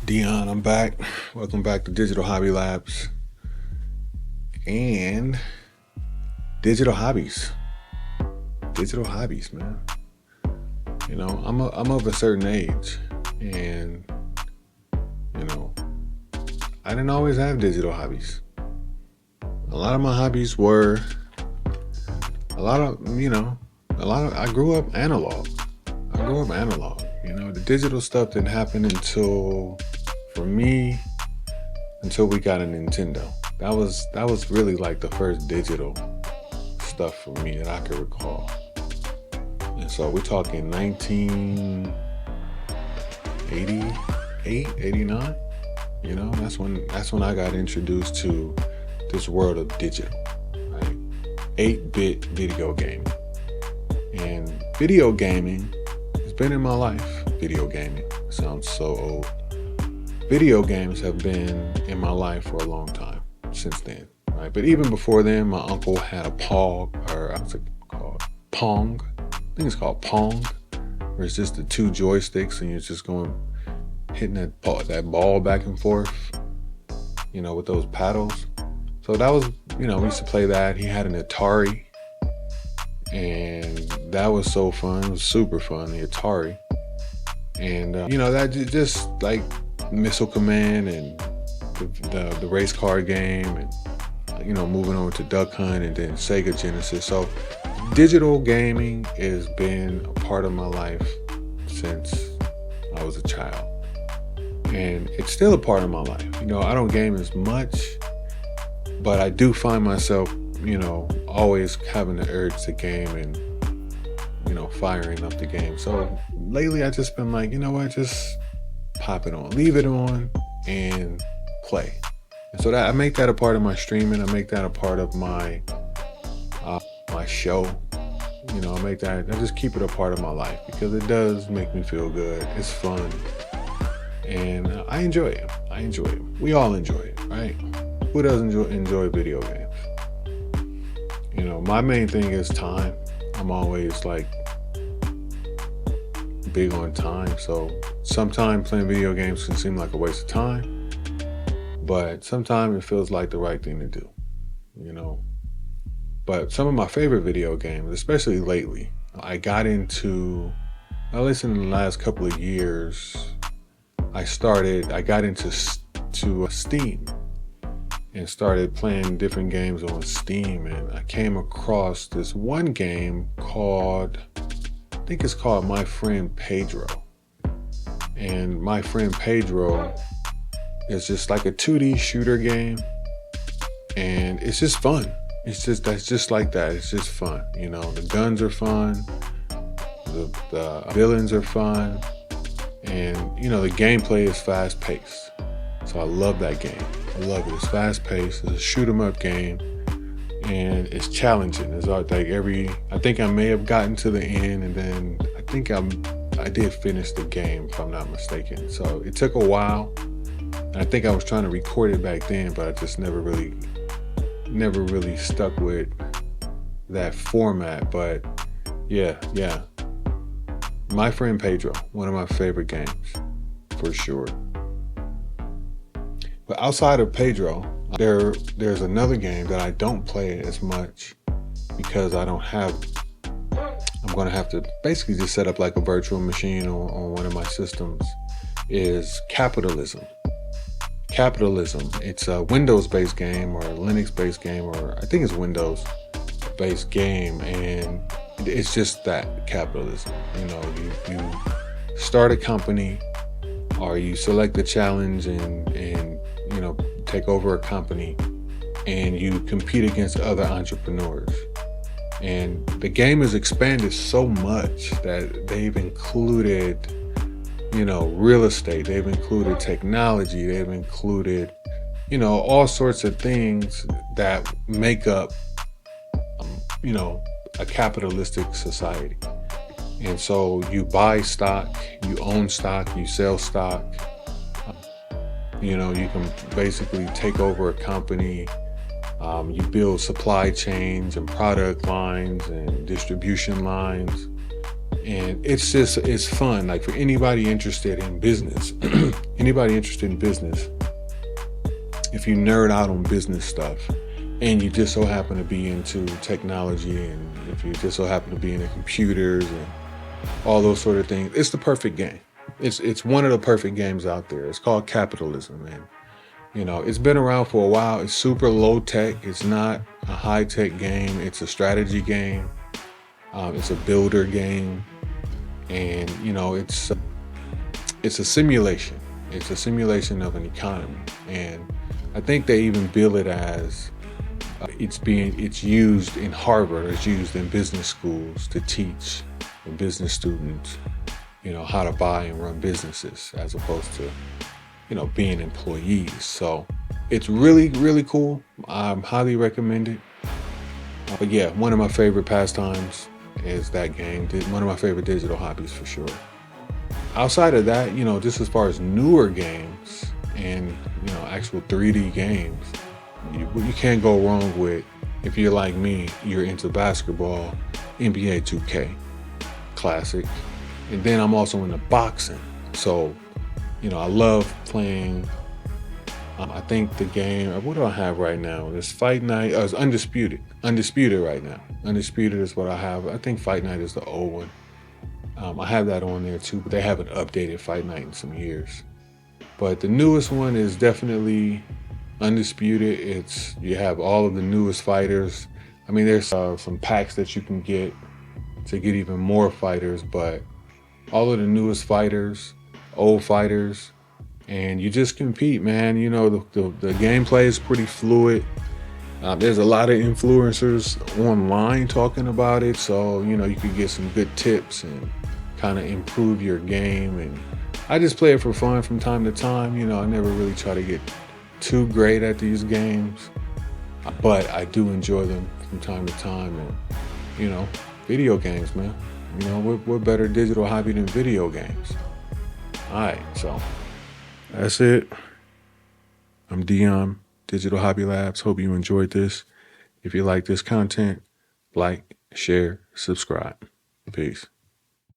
Deon, I'm back. Welcome back to Digital Hobby Labs and Digital Hobbies. Digital Hobbies, man. You know, I'm of a certain age, and you know, I didn't always have digital hobbies. A lot of my hobbies were I grew up analog. You know, the digital stuff didn't happen until we got a Nintendo. That was really like the first digital stuff for me that I could recall. And so we're talking 1988, 89. You know, that's when I got introduced to this world of digital, right? 8-bit video gaming. And video gaming has been in my life. Video gaming sounds so old. Video games have been in my life for a long time since then, right? But even before then, my uncle had a Pong. I think it's called Pong, where it's just the two joysticks and you're just hitting that ball back and forth, you know, with those paddles. So that was, we used to play that. He had an Atari, and that was so fun. It was super fun, the Atari. And, that just like Missile Command and the race car game and, moving over to Duck Hunt and then Sega Genesis. So digital gaming has been a part of my life since I was a child. And it's still a part of my life. I don't game as much, but I do find myself, always having the urge to game and, firing up the game. So lately I just been like, just pop it on, leave it on and play. And so that I make that a part of my streaming. I make that a part of my show. I just keep it a part of my life because it does make me feel good. It's fun. And I enjoy it. We all enjoy it, right? Who doesn't enjoy video games? My main thing is time. I'm always like big on time. So sometimes playing video games can seem like a waste of time, but sometimes it feels like the right thing to do, But some of my favorite video games, especially lately, at least in the last couple of years, I got into Steam and started playing different games on Steam, and I came across this one game called My Friend Pedro. And My Friend Pedro is just like a 2D shooter game, and it's just fun. That's just like that. It's just fun. The guns are fun, the villains are fun, and the gameplay is fast paced. So I love that game. I love it. It's fast paced. It's a shoot 'em up game, and it's challenging. It's like I think I may have gotten to the end, and then I think I did finish the game if I'm not mistaken. So it took a while. And I think I was trying to record it back then, but I just never really stuck with that format. But yeah. My Friend Pedro, one of my favorite games, for sure. But outside of Pedro, there's another game that I don't play as much because I'm going to have to basically just set up like a virtual machine on one of my systems, is Capitalism. It's a Windows-based game or a Linux-based game, or I think it's Windows-based game, and it's just that, Capitalism. You start a company, or you select a challenge and take over a company, and you compete against other entrepreneurs. And the game has expanded so much that they've included real estate, they've included technology, they've included all sorts of things that make up a capitalistic society. And so you buy stock, you own stock, you sell stock. You can basically take over a company. You build supply chains and product lines and distribution lines. And it's fun. Like, for anybody interested in business, anybody interested in business, if you nerd out on business stuff and you just so happen to be into technology, and if you just so happen to be into computers and all those sort of things, it's the perfect game. It's one of the perfect games out there. It's called Capitalism, and it's been around for a while. It's super low tech. It's not a high tech game. It's a strategy game. It's a builder game, and it's a simulation. It's a simulation of an economy, and I think they even bill it as it's used in Harvard. It's used in business schools to teach the business students, how to buy and run businesses, as opposed to, being employees. So it's really, really cool. I highly recommend it. But yeah, one of my favorite pastimes is that game. One of my favorite digital hobbies for sure. Outside of that, just as far as newer games and, actual 3D games, you can't go wrong with, if you're like me, you're into basketball, NBA 2K, classic. And then I'm also into boxing. So, I love playing, I think the game, what do I have right now? It's Fight Night, it's Undisputed. Undisputed right now. Undisputed is what I have. I think Fight Night is the old one. I have that on there too, but they haven't updated Fight Night in some years. But the newest one is definitely Undisputed. You have all of the newest fighters. I mean, there's some packs that you can get to get even more fighters, but all of the newest fighters, old fighters, and you just compete, man. The gameplay is pretty fluid. There's a lot of influencers online talking about it, so you could get some good tips and kind of improve your game. And I just play it for fun from time to time. I never really try to get too great at these games, but I do enjoy them from time to time. And video games, man. What better digital hobby than video games? All right, so that's it. I'm Deon, Digital Hobby Labs. Hope you enjoyed this. If you like this content, like, share, subscribe. Peace.